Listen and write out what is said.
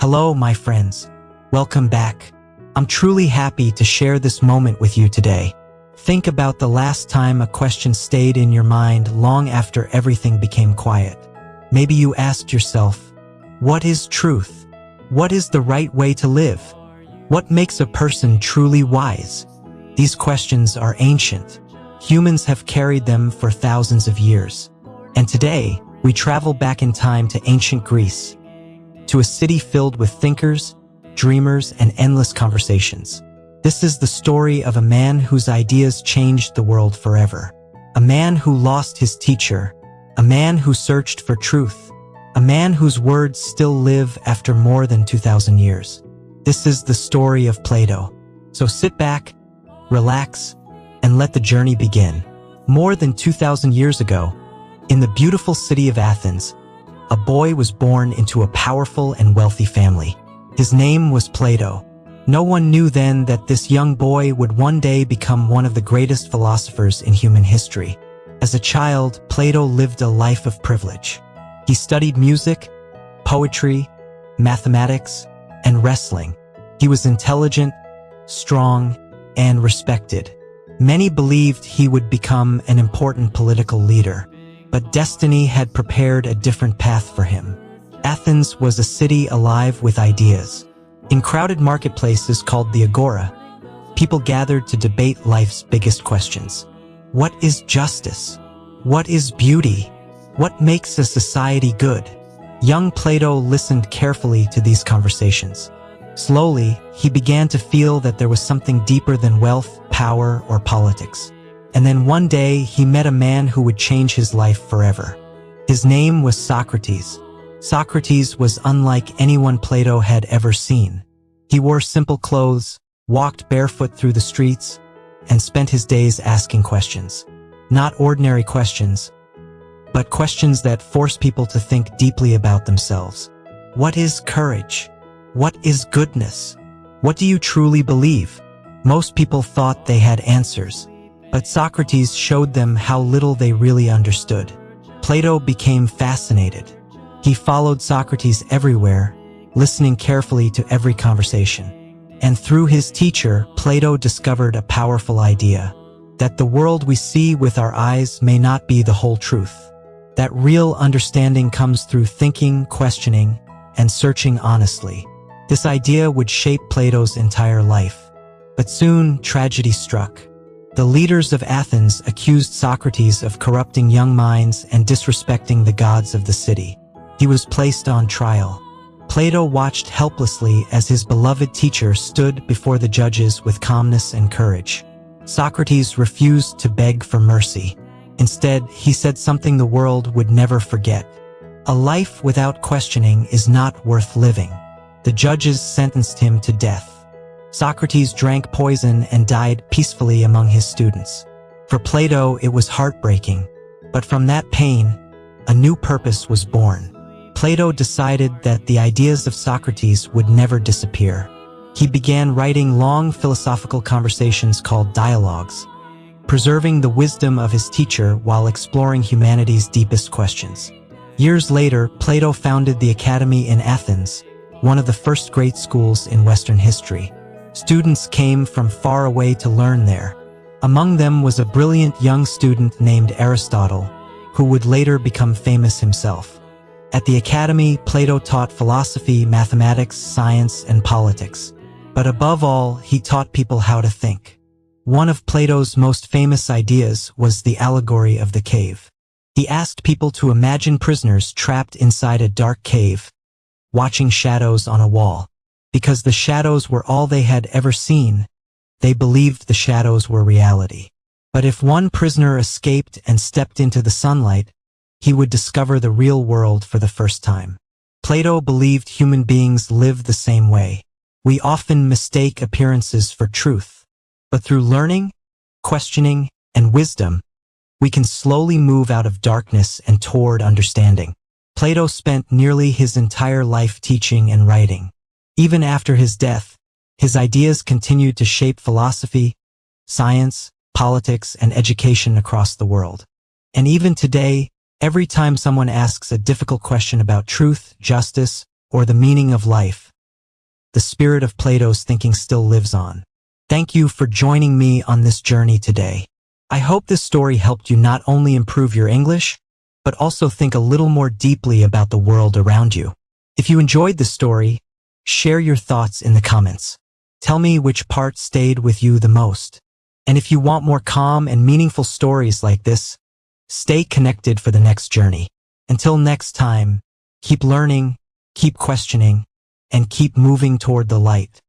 Hello, my friends. Welcome back. I'm truly happy to share this moment with you today. Think about the last time a question stayed in your mind long after everything became quiet. Maybe you asked yourself, what is truth? What is the right way to live? What makes a person truly wise? These questions are ancient. Humans have carried them for thousands of years. And today, we travel back in time to ancient Greece, to a city filled with thinkers, dreamers, and endless conversations. This is the story of a man whose ideas changed the world forever. A man who lost his teacher. A man who searched for truth. A man whose words still live after more than 2,000 years. This is the story of Plato. So sit back, relax, and let the journey begin. More than 2,000 years ago, in the beautiful city of Athens, a boy was born into a powerful and wealthy family. His name was Plato. No one knew then that this young boy would one day become one of the greatest philosophers in human history. As a child, Plato lived a life of privilege. He studied music, poetry, mathematics, and wrestling. He was intelligent, strong, and respected. Many believed he would become an important political leader, but destiny had prepared a different path for him. Athens was a city alive with ideas. In crowded marketplaces called the Agora, people gathered to debate life's biggest questions. What is justice? What is beauty? What makes a society good? Young Plato listened carefully to these conversations. Slowly, he began to feel that there was something deeper than wealth, power, or politics. And then one day, he met a man who would change his life forever. His name was Socrates. Socrates was unlike anyone Plato had ever seen. He wore simple clothes, walked barefoot through the streets, and spent his days asking questions. Not ordinary questions, but questions that force people to think deeply about themselves. What is courage? What is goodness? What do you truly believe? Most people thought they had answers, but Socrates showed them how little they really understood. Plato became fascinated. He followed Socrates everywhere, listening carefully to every conversation. And through his teacher, Plato discovered a powerful idea, that the world we see with our eyes may not be the whole truth. That real understanding comes through thinking, questioning, and searching honestly. This idea would shape Plato's entire life. But soon, tragedy struck. The leaders of Athens accused Socrates of corrupting young minds and disrespecting the gods of the city. He was placed on trial. Plato watched helplessly as his beloved teacher stood before the judges with calmness and courage. Socrates refused to beg for mercy. Instead, he said something the world would never forget. A life without questioning is not worth living. The judges sentenced him to death. Socrates drank poison and died peacefully among his students. For Plato, it was heartbreaking, but from that pain, a new purpose was born. Plato decided that the ideas of Socrates would never disappear. He began writing long philosophical conversations called dialogues, preserving the wisdom of his teacher while exploring humanity's deepest questions. Years later, Plato founded the Academy in Athens, one of the first great schools in Western history. Students came from far away to learn there. Among them was a brilliant young student named Aristotle, who would later become famous himself. At the Academy, Plato taught philosophy, mathematics, science, and politics. But above all, he taught people how to think. One of Plato's most famous ideas was the Allegory of the cave. He asked people to imagine prisoners trapped inside a dark cave, watching shadows on a wall. Because the shadows were all they had ever seen, they believed the shadows were reality. But if one prisoner escaped and stepped into the sunlight, he would discover the real world for the first time. Plato believed human beings live the same way. We often mistake appearances for truth. But through learning, questioning, and wisdom, we can slowly move out of darkness and toward understanding. Plato spent nearly his entire life teaching and writing. Even after his death, his ideas continued to shape philosophy, science, politics, and education across the world. And even today, every time someone asks a difficult question about truth, justice, or the meaning of life, the spirit of Plato's thinking still lives on. Thank you for joining me on this journey today. I hope this story helped you not only improve your English, but also think a little more deeply about the world around you. If you enjoyed the story, share your thoughts in the comments. Tell me which part stayed with you the most. And if you want more calm and meaningful stories like this, stay connected for the next journey. Until next time, keep learning, keep questioning, and keep moving toward the light.